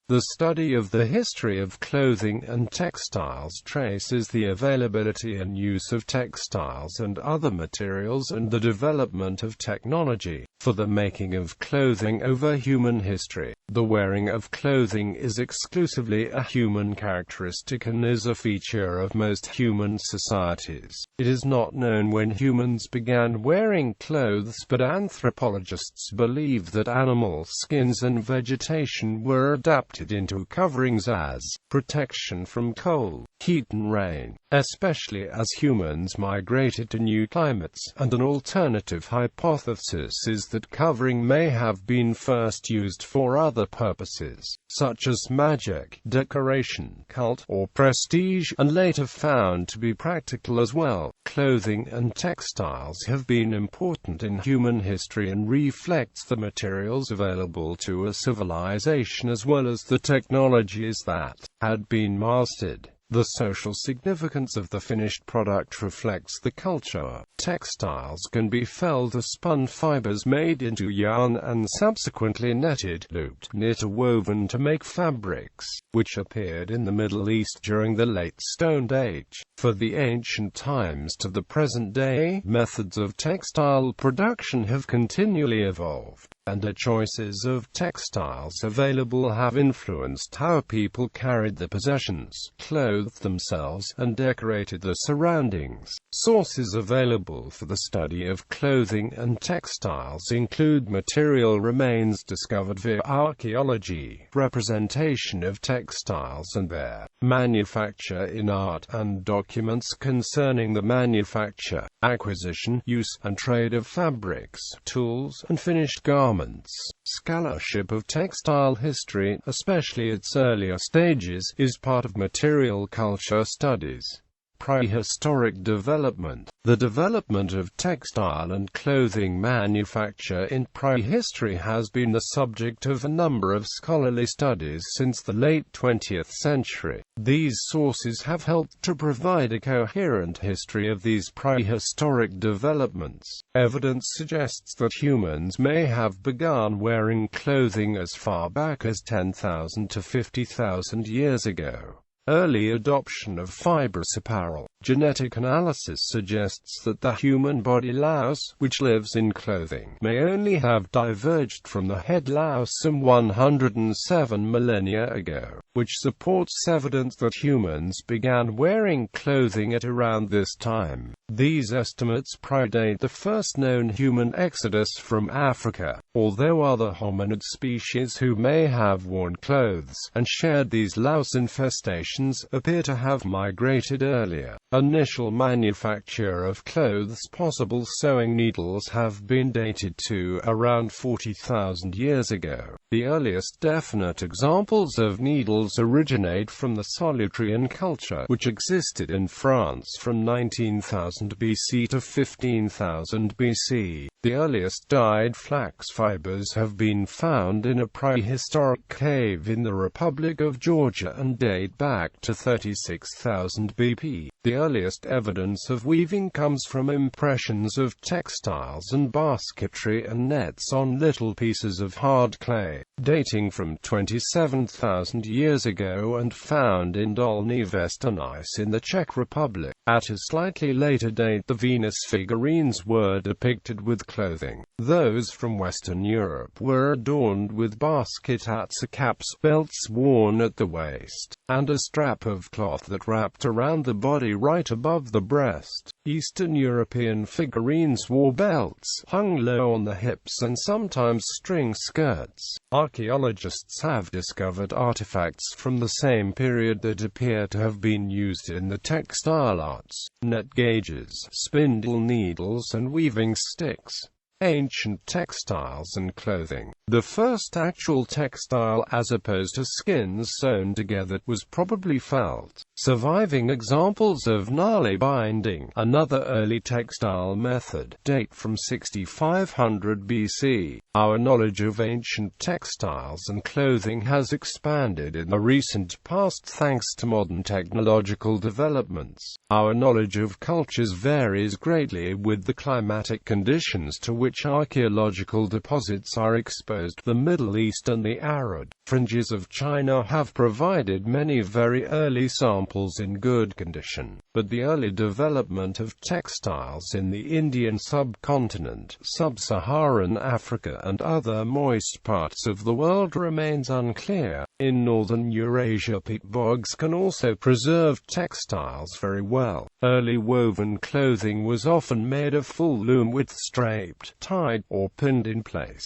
The study of the history of clothing and textiles traces the availability and use of textiles and other materials and the development of technology for the making of clothing over human history. The wearing of clothing is exclusively a human characteristic and is a feature of most human societies. It is not known when humans began wearing clothes, but anthropologists believe that animal skins and vegetation were adapted into coverings as protection from cold, heat and rain, especially as humans migrated to new climates, and an alternative hypothesis is that covering may have been first used for other purposes, such as magic, decoration, cult, or prestige, and later found to be practical as well. Clothing and textiles have been important in human history and reflects the materials available to a civilization as well as the technologies that had been mastered. The social significance of the finished product reflects the culture. Textiles can be felt as spun fibers made into yarn and subsequently netted, looped, knit or woven to make fabrics, which appeared in the Middle East during the Late Stone Age. For the ancient times to the present day, methods of textile production have continually evolved, and the choices of textiles available have influenced how people carried the possessions, clothed themselves, and decorated the surroundings. Sources available for the study of clothing and textiles include material remains discovered via archaeology, representation of textiles and their manufacture in art, and documents concerning the manufacture, acquisition, use, and trade of fabrics, tools, and finished garments. Scholarship of textile history, especially its earlier stages, is part of material culture studies. Prehistoric development. The development of textile and clothing manufacture in prehistory has been the subject of a number of scholarly studies since the late 20th century. These sources have helped to provide a coherent history of these prehistoric developments. Evidence suggests that humans may have begun wearing clothing as far back as 10,000 to 50,000 years ago. Early adoption of fibrous apparel. Genetic analysis suggests that the human body louse, which lives in clothing, may only have diverged from the head louse some 107 millennia ago, which supports evidence that humans began wearing clothing at around this time. These estimates predate the first known human exodus from Africa, although other hominid species who may have worn clothes and shared these louse infestations appear to have migrated earlier. Initial manufacture of clothes. Possible sewing needles have been dated to around 40,000 years ago. The earliest definite examples of needles originate from the Solutrean culture, which existed in France from 19,000 BC to 15,000 BC. The earliest dyed flax fibers have been found in a prehistoric cave in the Republic of Georgia and date back to 36,000 BP. The earliest evidence of weaving comes from impressions of textiles and basketry and nets on little pieces of hard clay, dating from 27,000 years ago and found in Dolní Věstonice in the Czech Republic. At a slightly later date, the Venus figurines were depicted with clothing. Those from Western Europe were adorned with basket hats or caps, belts worn at the waist, and a strap of cloth that wrapped around the body right above the breast. Eastern European figurines wore belts, hung low on the hips, and sometimes string skirts. Archaeologists have discovered artifacts from the same period that appear to have been used in the textile arts: net gauges, spindle needles, and weaving sticks. Ancient textiles and clothing. The first actual textile, as opposed to skins sewn together, was probably felt. Surviving examples of nali binding, another early textile method, date from 6500 BC. Our knowledge of ancient textiles and clothing has expanded in the recent past thanks to modern technological developments. Our knowledge of cultures varies greatly with the climatic conditions to which which archaeological deposits are exposed. The Middle East and the arid fringes of China have provided many very early samples in good condition, but the early development of textiles in the Indian subcontinent, sub-Saharan Africa and other moist parts of the world remains unclear. In northern Eurasia, peat bogs can also preserve textiles very well. Early woven clothing was often made of full loom with straped, tied, or pinned in place.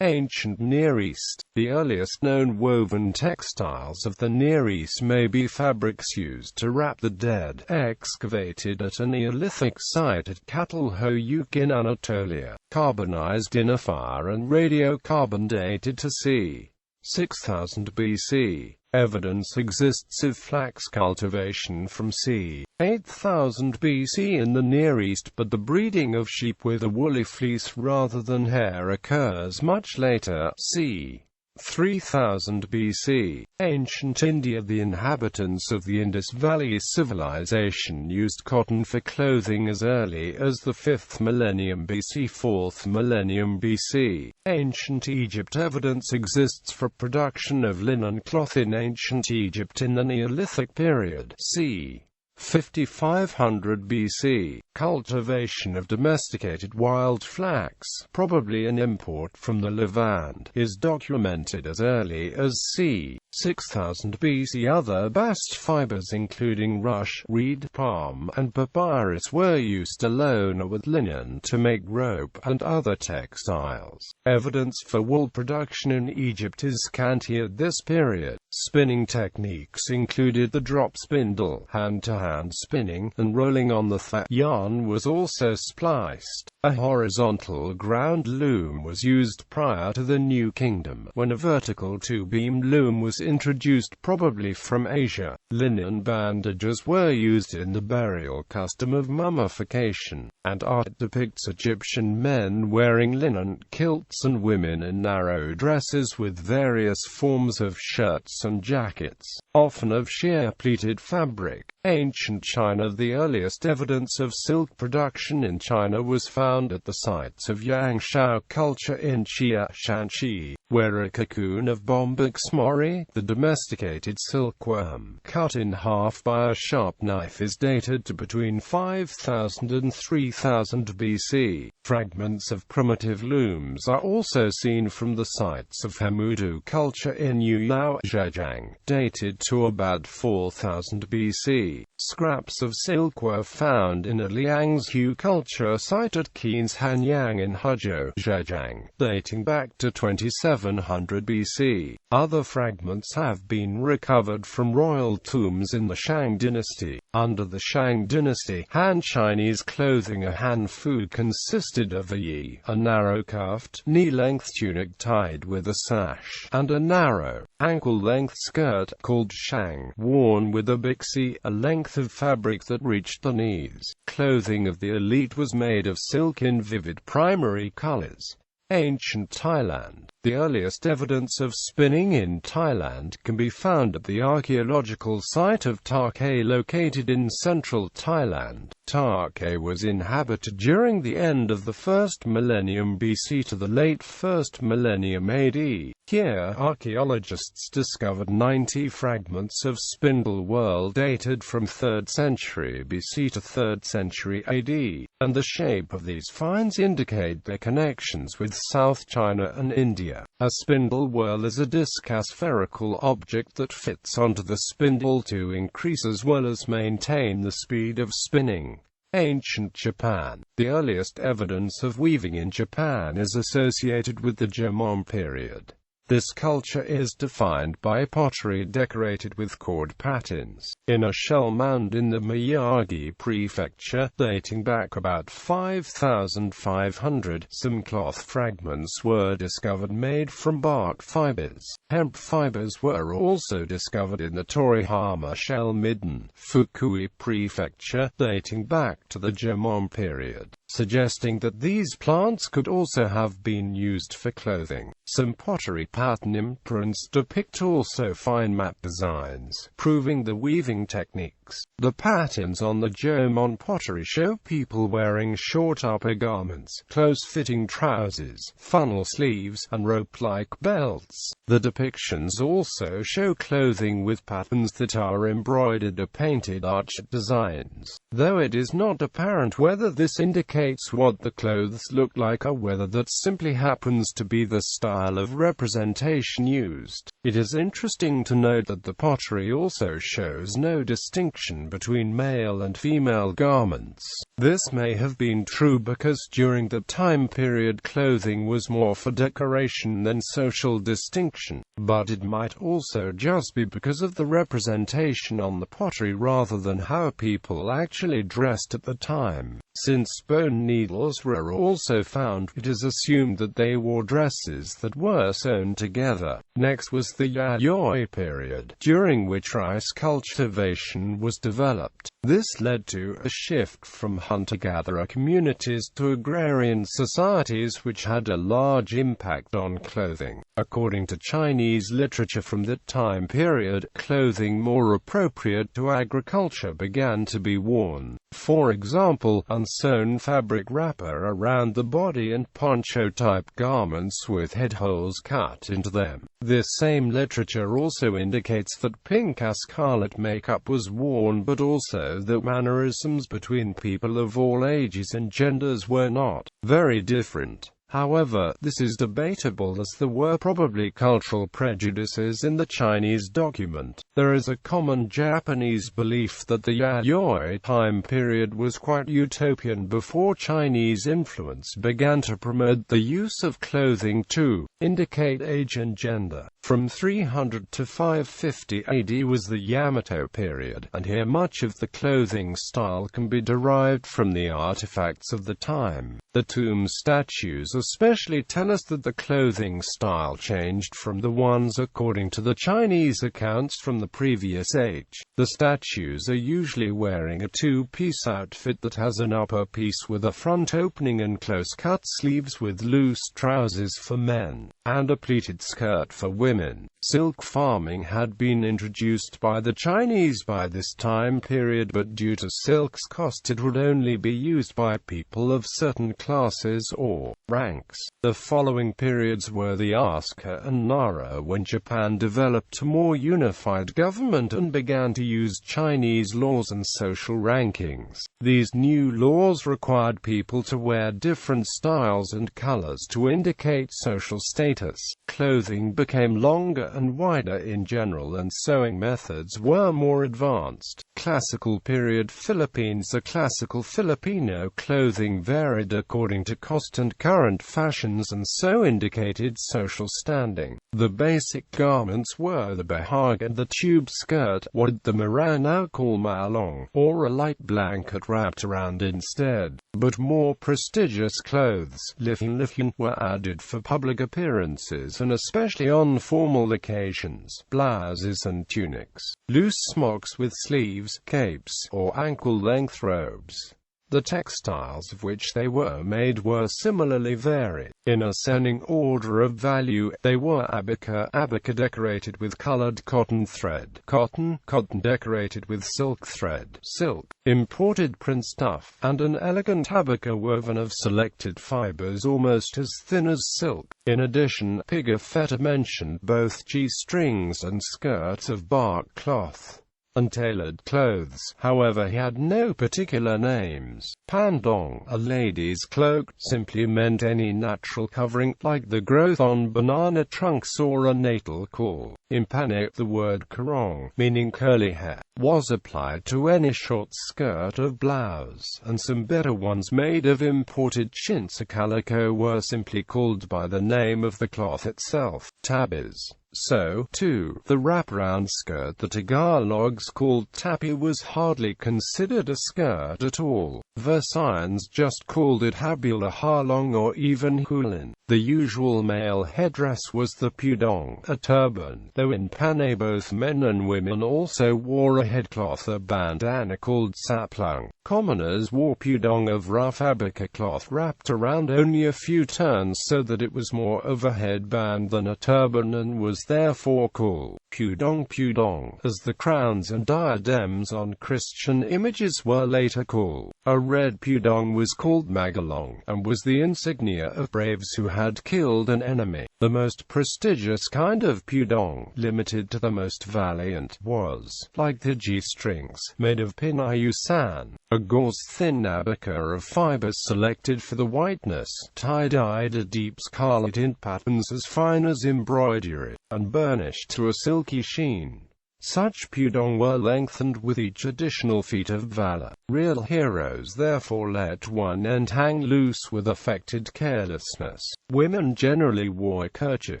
Ancient Near East. The earliest known woven textiles of the Near East may be fabrics used to wrap the dead, excavated at a Neolithic site at Çatalhöyük in Anatolia, carbonized in a fire and radiocarbon dated to c. 6000 BC. Evidence exists of flax cultivation from c. 8000 BC in the Near East, but the breeding of sheep with a woolly fleece rather than hair occurs much later, c. 3000 BC. Ancient India. The inhabitants of the Indus Valley Civilization used cotton for clothing as early as the 5th millennium BC, 4th millennium BC. Ancient Egypt. Evidence exists for production of linen cloth in ancient Egypt in the Neolithic period, c. 5500 BC. Cultivation of domesticated wild flax, probably an import from the Levant, is documented as early as c. 6000 BC. Other bast fibers including rush, reed, palm, and papyrus were used alone or with linen to make rope and other textiles. Evidence for wool production in Egypt is scanty at this period. Spinning techniques included the drop spindle, hand-to-hand spinning, and rolling on the thatch. Yarn was also spliced. A horizontal ground loom was used prior to the New Kingdom, when a vertical two-beam loom was introduced, probably from Asia. Linen bandages were used in the burial custom of mummification, and art depicts Egyptian men wearing linen kilts and women in narrow dresses with various forms of shirts and jackets, often of sheer pleated fabric. Ancient China. The earliest evidence of silk production in China was found at the sites of Yangshao culture in Xia, Shanxi, where a cocoon of Bombyx mori, the domesticated silkworm, cut in half by a sharp knife is dated to between 5000 and 3000 BC. Fragments of primitive looms are also seen from the sites of Hemudu culture in Yuyao, Zhejiang, dated to about 4000 BC. Scraps of silk were found in a Liangzhu culture site at Qin's Hanyang in Huzhou, Zhejiang, dating back to 2700 BC. Other fragments have been recovered from royal tombs in the Shang dynasty. Under the Shang dynasty, Han Chinese clothing. A Han food consisted of a yi, a narrow-cuffed, knee-length tunic tied with a sash, and a narrow, ankle-length skirt, called shang, worn with a bixi, a length of fabric that reached the knees. Clothing of the elite was made of silk in vivid primary colors. Ancient Thailand. The earliest evidence of spinning in Thailand can be found at the archaeological site of Ta Khe located in central Thailand. Ta Khe was inhabited during the end of the 1st millennium BC to the late 1st millennium AD. Here, archaeologists discovered 90 fragments of spindle whorl dated from 3rd century BC to 3rd century AD, and the shape of these finds indicate their connections with South China and India. A spindle whorl is a disc aspherical object that fits onto the spindle to increase as well as maintain the speed of spinning. Ancient Japan. The earliest evidence of weaving in Japan is associated with the Jomon period. This culture is defined by pottery decorated with cord patterns. In a shell mound in the Miyagi prefecture, dating back about 5500, some cloth fragments were discovered made from bark fibers. Hemp fibers were also discovered in the Torihama shell midden, Fukui prefecture, dating back to the Jomon period, suggesting that these plants could also have been used for clothing. Some pottery pattern imprints depict also fine map designs, proving the weaving techniques tunics. The patterns on the Jomon pottery show people wearing short upper garments, close-fitting trousers, funnel sleeves, and rope-like belts. The depictions also show clothing with patterns that are embroidered or painted arched designs, though it is not apparent whether this indicates what the clothes look like or whether that simply happens to be the style of representation used. It is interesting to note that the pottery also shows no distinction between male and female garments. This may have been true because during the time period clothing was more for decoration than social distinction, but it might also just be because of the representation on the pottery rather than how people actually dressed at the time. Since bone needles were also found, it is assumed that they wore dresses that were sewn together. Next was the Yayoi period, during which rice cultivation was developed. This led to a shift from hunter-gatherer communities to agrarian societies, which had a large impact on clothing. According to Chinese literature from that time period, clothing more appropriate to agriculture began to be worn. For example, unsewn fabric wrapper around the body and poncho-type garments with head holes cut into them. This same literature also indicates that pink or scarlet makeup was worn, but also that mannerisms between people of all ages and genders were not very different. However, this is debatable, as there were probably cultural prejudices in the Chinese document. There is a common Japanese belief that the Yayoi time period was quite utopian before Chinese influence began to promote the use of clothing to indicate age and gender. From 300 to 550 AD was the Yamato period, and here much of the clothing style can be derived from the artifacts of the time. The tomb statues especially tell us that the clothing style changed from the ones according to the Chinese accounts from the previous age. The statues are usually wearing a two-piece outfit that has an upper piece with a front opening and close-cut sleeves with loose trousers for men, and a pleated skirt for women. Silk farming had been introduced by the Chinese by this time period, but due to silk's cost it would only be used by people of certain classes or ranks. The following periods were the Asuka and Nara, when Japan developed a more unified government and began to use Chinese laws and social rankings. These new laws required people to wear different styles and colors to indicate social status. Clothing became longer and wider in general, and sewing methods were more advanced. Classical period Philippines. The classical Filipino clothing varied according to cost and current fashions, and so indicated social standing. The basic garments were the bahag and the tube skirt, what the Mara now call malong, or a light blanket wrapped around instead. But more prestigious clothes, lifin, were added for public appearances and especially on formal occasions, blouses and tunics, loose smocks with sleeves, capes, or ankle-length robes. The textiles of which they were made were similarly varied. In ascending order of value, they were abaca decorated with colored cotton thread, cotton decorated with silk thread, silk, imported print stuff, and an elegant abaca woven of selected fibers almost as thin as silk. In addition, Pigafetta mentioned both G-strings and skirts of bark cloth. Untailored clothes, however, had no particular names. Pandong, a lady's cloak, simply meant any natural covering, like the growth on banana trunks or a natal caul. In Panic, the word karong, meaning curly hair, was applied to any short skirt or blouse, and some better ones made of imported chintz or calico were simply called by the name of the cloth itself, tabis. So, too, the wraparound skirt that Tagalogs called tapi was hardly considered a skirt at all. Versailles just called it habila halong or even hulin. The usual male headdress was the pudong, a turban, though in Panay both men and women also wore a headcloth or bandana called saplung. Commoners wore pudong of rough abaca cloth wrapped around only a few turns so that it was more of a headband than a turban and was therefore called pudong, as the crowns and diadems on Christian images were later called. A red pudong was called magalong, and was the insignia of braves who had killed an enemy. The most prestigious kind of pudong, limited to the most valiant, was, like the G-strings, made of pinayusan, a gauze-thin abaca of fibers selected for the whiteness, tie-dyed a deep scarlet in patterns as fine as embroidery, and burnished to a silky sheen. Such pudong were lengthened with each additional feat of valor. Real heroes therefore let one end hang loose with affected carelessness. Women generally wore a kerchief,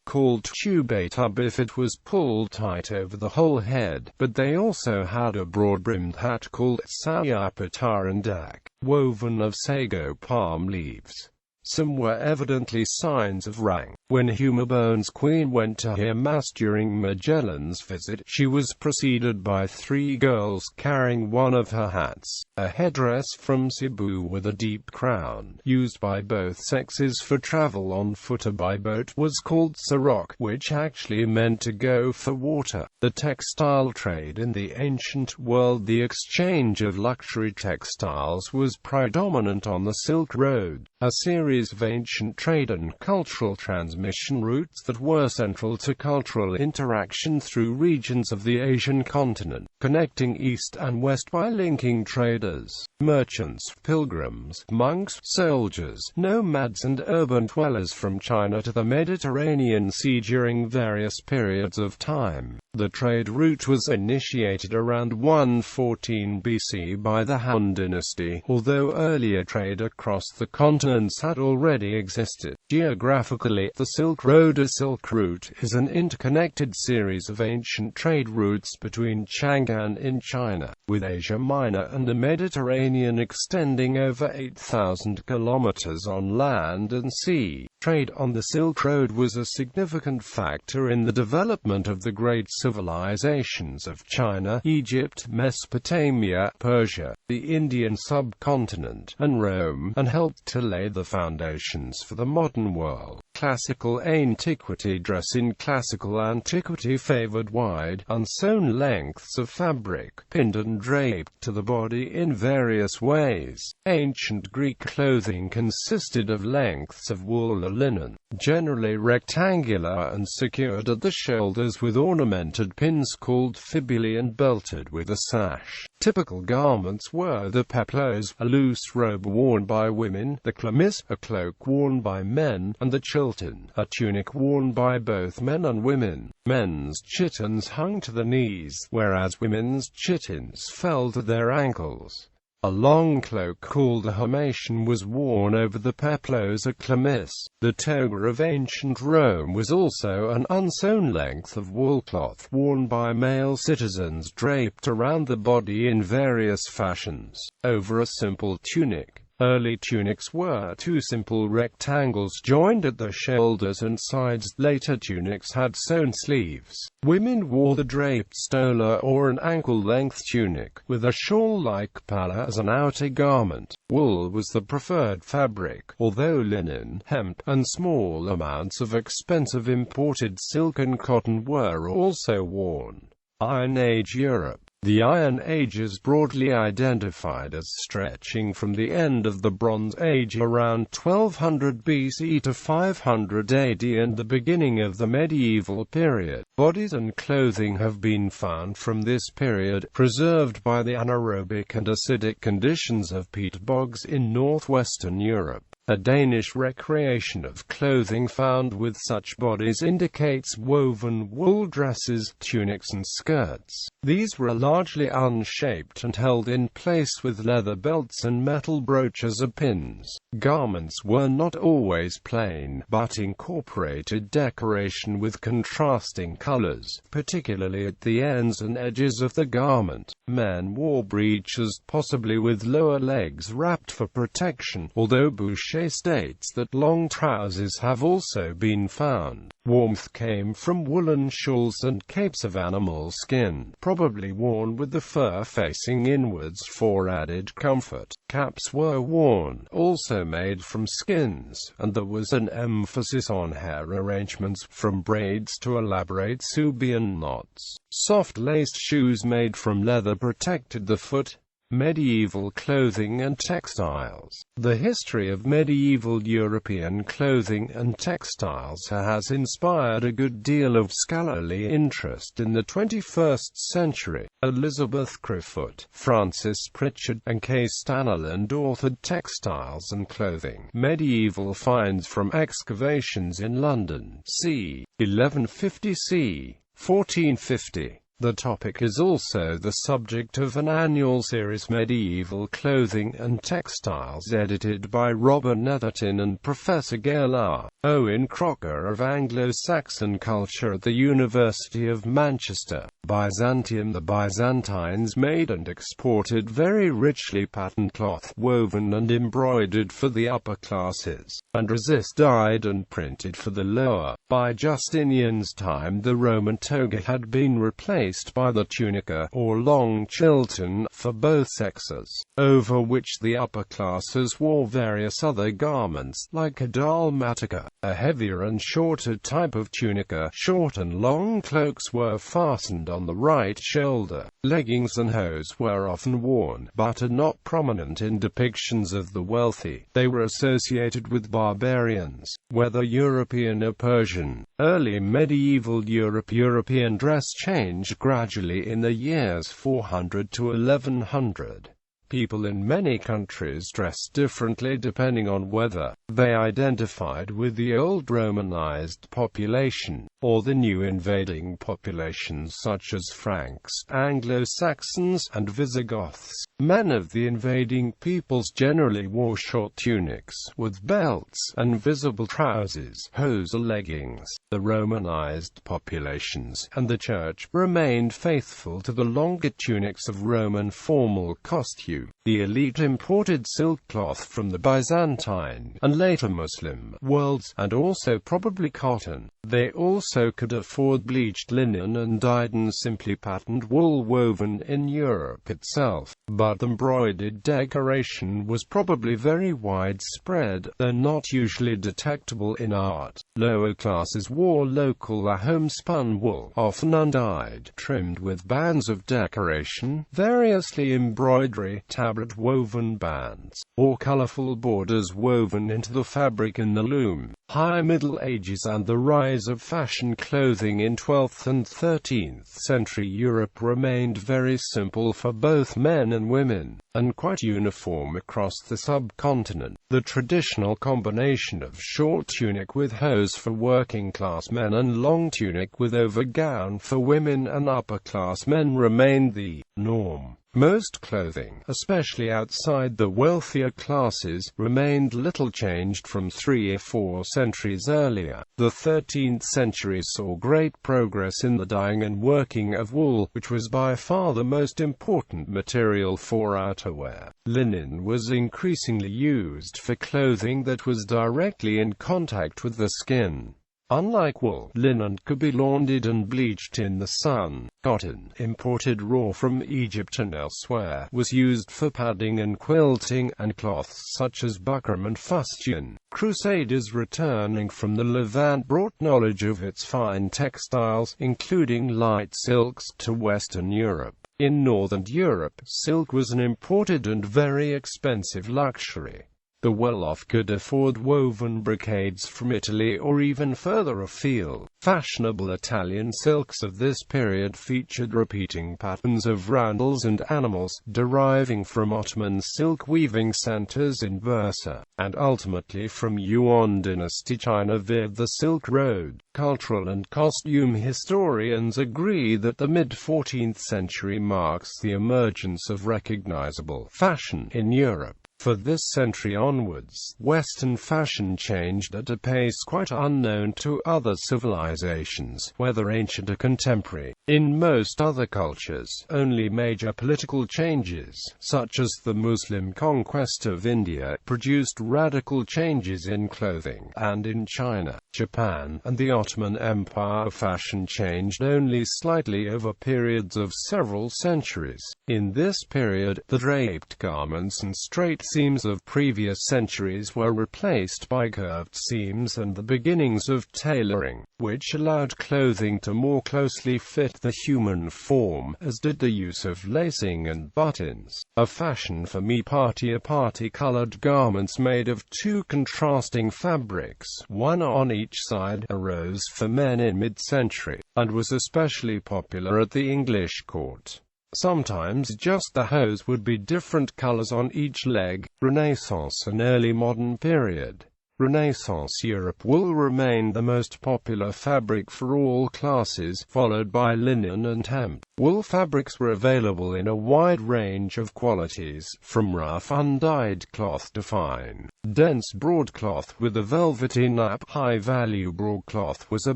called tube-tub if it was pulled tight over the whole head, but they also had a broad-brimmed hat called sayapatarandak, woven of sago palm leaves. Some were evidently signs of rank. When Humabone's queen went to hear mass during Magellan's visit, she was preceded by 3 girls carrying one of her hats, a headdress from Cebu with a deep crown, used by both sexes for travel on foot or by boat, was called sarok, which actually meant to go for water. The textile trade in the ancient world, the exchange of luxury textiles, was predominant on the Silk Road, a series of ancient trade and cultural transmission routes that were central to cultural interaction through regions of the Asian continent, connecting east and west by linking traders, merchants, pilgrims, monks, soldiers, nomads and urban dwellers from China to the Mediterranean Sea during various periods of time. The trade route was initiated around 114 BC by the Han dynasty, although earlier trade across the continents had already existed. Geographically, the Silk Road or Silk Route is an interconnected series of ancient trade routes between Chang'an in China, with Asia Minor and the Mediterranean extending over 8,000 kilometers on land and sea. Trade on the Silk Road was a significant factor in the development of the great civilizations of China, Egypt, Mesopotamia, Persia, the Indian subcontinent, and Rome, and helped to lay the foundations for the modern world. Classical antiquity dress in classical antiquity favored wide, unsewn lengths of fabric, pinned and draped to the body in various ways. Ancient Greek clothing consisted of lengths of wool or linen, generally rectangular and secured at the shoulders with ornamented pins called fibulae and belted with a sash. Typical garments were the peplos, a loose robe worn by women, the chlamys, a cloak worn by men, and the chilton, a tunic worn by both men and women. Men's chitons hung to the knees, whereas women's chitons fell to their ankles. A long cloak called a harmation was worn over the peplos or chlamys. The toga of ancient Rome was also an unsewn length of wool cloth worn by male citizens draped around the body in various fashions, over a simple tunic. Early tunics were 2 simple rectangles joined at the shoulders and sides. Later tunics had sewn sleeves. Women wore the draped stola or an ankle-length tunic, with a shawl-like palla as an outer garment. Wool was the preferred fabric, although linen, hemp, and small amounts of expensive imported silk and cotton were also worn. Iron Age Europe. The Iron Age is broadly identified as stretching from the end of the Bronze Age around 1200 BC to 500 AD and the beginning of the medieval period. Bodies and clothing have been found from this period, preserved by the anaerobic and acidic conditions of peat bogs in northwestern Europe. A Danish recreation of clothing found with such bodies indicates woven wool dresses, tunics and skirts. These were largely unshaped and held in place with leather belts and metal brooches or pins. Garments were not always plain, but incorporated decoration with contrasting colors, particularly at the ends and edges of the garment. Men wore breeches, possibly with lower legs wrapped for protection, although bushi Shea states that long trousers have also been found. Warmth came from woolen shawls and capes of animal skin, probably worn with the fur facing inwards for added comfort. Caps were worn, also made from skins, and there was an emphasis on hair arrangements, from braids to elaborate Subian knots. Soft laced shoes made from leather protected the foot. Medieval clothing and textiles. The history of medieval European clothing and textiles has inspired a good deal of scholarly interest in the 21st century. Elizabeth Crowfoot, Francis Pritchard, and Kay Staniland authored Textiles and Clothing. Medieval finds from excavations in London, c. 1150 c. 1450. The topic is also the subject of an annual series, Medieval Clothing and Textiles, edited by Robert Netherton and Professor Gail R. Owen Crocker of Anglo-Saxon Culture at the University of Manchester. Byzantium. The Byzantines made and exported very richly patterned cloth, woven and embroidered for the upper classes, and resist dyed and printed for the lower. By Justinian's time, the Roman toga had been replaced by the tunica, or long chilton, for both sexes, over which the upper classes wore various other garments, like a dalmatica, a heavier and shorter type of tunica. Short and long cloaks were fastened on the right shoulder. Leggings and hose were often worn, but are not prominent in depictions of the wealthy. They were associated with barbarians, whether European or Persian. Early medieval European dress changed gradually in the years 400 to 1100. People in many countries dressed differently depending on whether they identified with the old Romanized population, or the new invading populations such as Franks, Anglo-Saxons, and Visigoths. Men of the invading peoples generally wore short tunics, with belts, and visible trousers, hose or leggings. The Romanized populations, and the Church, remained faithful to the longer tunics of Roman formal costume. The elite imported silk cloth from the Byzantine, and later Muslim, worlds, and also probably cotton. They also could afford bleached linen and dyed and simply patterned wool woven in Europe itself. But embroidered decoration was probably very widespread, though not usually detectable in art. Lower classes wore local homespun wool, often undyed, trimmed with bands of decoration, variously embroidery, tablet woven bands, or colorful borders woven into the fabric in the loom. High Middle Ages and the rise of fashion clothing in 12th and 13th century Europe remained very simple for both men and women, and quite uniform across the subcontinent. The traditional combination of short tunic with hose for working-class men and long tunic with overgown for women and upper-class men remained the norm. Most clothing, especially outside the wealthier classes, remained little changed from 3 or 4 centuries earlier. The 13th century saw great progress in the dyeing and working of wool, which was by far the most important material for outerwear. Linen was increasingly used for clothing that was directly in contact with the skin. Unlike wool, linen could be laundered and bleached in the sun. Cotton, imported raw from Egypt and elsewhere, was used for padding and quilting, and cloths such as buckram and fustian. Crusaders returning from the Levant brought knowledge of its fine textiles, including light silks, to Western Europe. In Northern Europe, silk was an imported and very expensive luxury. The well-off could afford woven brocades from Italy or even further afield. Fashionable Italian silks of this period featured repeating patterns of roundels and animals, deriving from Ottoman silk weaving centers in Bursa, and ultimately from Yuan dynasty China via the Silk Road. Cultural and costume historians agree that the mid-14th century marks the emergence of recognizable fashion in Europe. For this century onwards, Western fashion changed at a pace quite unknown to other civilizations, whether ancient or contemporary. In most other cultures, only major political changes, such as the Muslim conquest of India, produced radical changes in clothing, and in China, Japan, and the Ottoman Empire fashion changed only slightly over periods of several centuries. In this period, the draped garments and straight seams of previous centuries were replaced by curved seams and the beginnings of tailoring, which allowed clothing to more closely fit the human form, as did the use of lacing and buttons. A fashion for parti-colored garments made of two contrasting fabrics, one on each side, arose for men in mid-century, and was especially popular at the English court. Sometimes just the hose would be different colors on each leg. Renaissance and early modern period. Renaissance Europe, wool remained the most popular fabric for all classes, followed by linen and hemp. Wool fabrics were available in a wide range of qualities, from rough undyed cloth to fine, dense broadcloth with a velvety nap. High-value broadcloth was a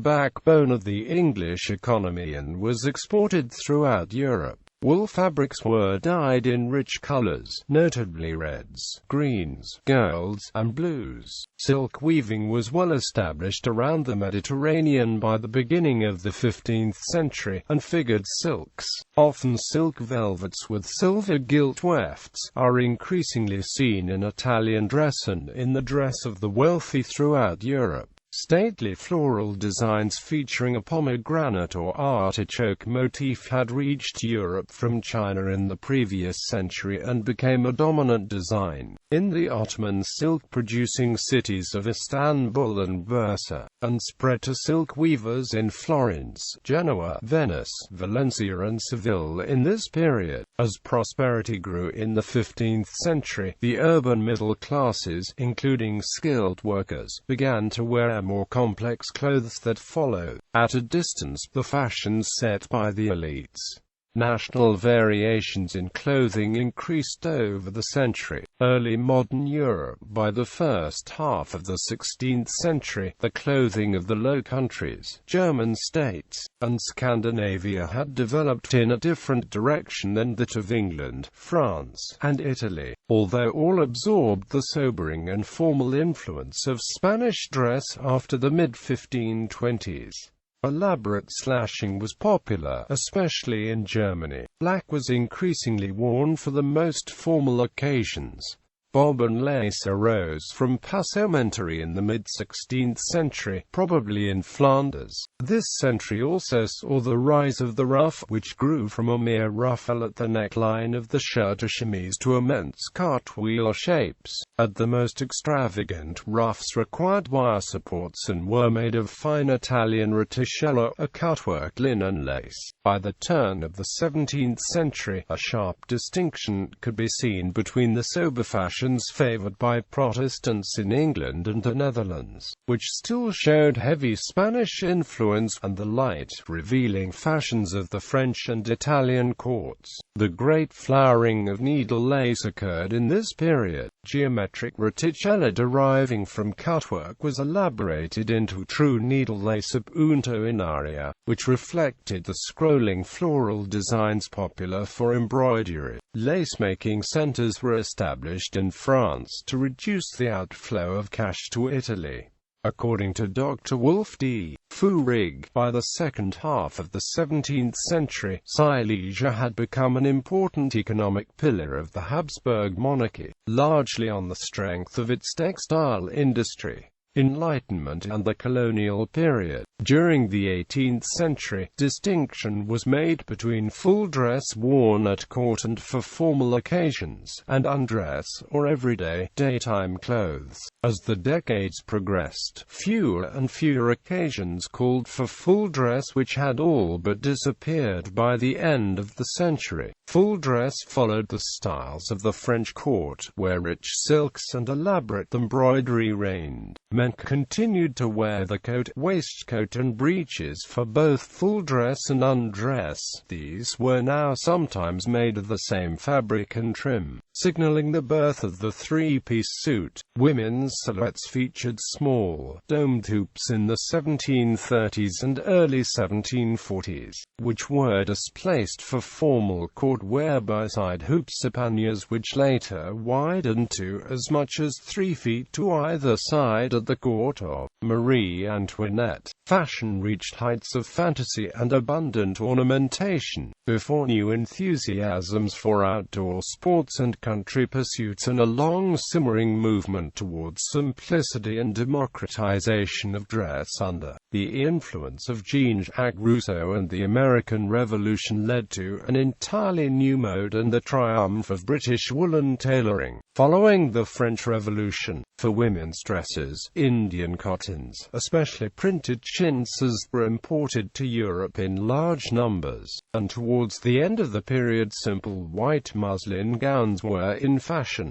backbone of the English economy and was exported throughout Europe. Wool fabrics were dyed in rich colors, notably reds, greens, golds, and blues. Silk weaving was well established around the Mediterranean by the beginning of the 15th century, and figured silks, often silk velvets with silver gilt wefts, are increasingly seen in Italian dress and in the dress of the wealthy throughout Europe. Stately floral designs featuring a pomegranate or artichoke motif had reached Europe from China in the previous century and became a dominant design in the Ottoman silk-producing cities of Istanbul and Bursa, and spread to silk weavers in Florence, Genoa, Venice, Valencia and Seville. In this period, as prosperity grew in the 15th century, the urban middle classes, including skilled workers, began to wear more complex clothes that followed, at a distance, the fashions set by the elites. National variations in clothing increased over the century. Early modern Europe. By the first half of the 16th century, the clothing of the Low Countries, German states, and Scandinavia had developed in a different direction than that of England, France, and Italy, although all absorbed the sobering and formal influence of Spanish dress after the mid-1520s. Elaborate slashing was popular, especially in Germany. Black was increasingly worn for the most formal occasions. Bob and lace arose from passementerie in the mid-16th century, probably in Flanders. This century also saw the rise of the ruff, which grew from a mere ruffle at the neckline of the shirt or chemise to immense cartwheel shapes. At the most extravagant, ruffs required wire supports and were made of fine Italian reticella, a cutwork linen lace. By the turn of the 17th century, a sharp distinction could be seen between the sober fashions favored by Protestants in England and the Netherlands, which still showed heavy Spanish influence, and the light, revealing fashions of the French and Italian courts. The great flowering of needle lace occurred in this period. Geometric reticella deriving from cutwork was elaborated into true needle lace of unto in aria, which reflected the scrolling floral designs popular for embroidery. Lace-making centers were established in France to reduce the outflow of cash to Italy. According to Dr. Wolf D. Fuhrig, by the second half of the 17th century, Silesia had become an important economic pillar of the Habsburg monarchy, largely on the strength of its textile industry. Enlightenment and the colonial period. During the 18th century, distinction was made between full dress worn at court and for formal occasions, and undress, or everyday, daytime clothes. As the decades progressed, fewer and fewer occasions called for full dress, which had all but disappeared by the end of the century. Full dress followed the styles of the French court, where rich silks and elaborate embroidery reigned. Men continued to wear the coat, waistcoat and breeches for both full dress and undress. These were now sometimes made of the same fabric and trim, signaling the birth of the three-piece suit. Women's silhouettes featured small, domed hoops in the 1730s and early 1740s, which were displaced for formal court wear by side hoops or panniers, which later widened to as much as 3 feet to either side at the court of Marie Antoinette. Fashion reached heights of fantasy and abundant ornamentation, before new enthusiasms for outdoor sports and country pursuits and a long simmering movement towards simplicity and democratization of dress under the influence of Jean-Jacques Rousseau and the American Revolution led to an entirely new mode and the triumph of British woolen tailoring. Following the French Revolution, for women's dresses, Indian cottons, especially printed chintzes, were imported to Europe in large numbers, and towards the end of the period simple white muslin gowns were in fashion.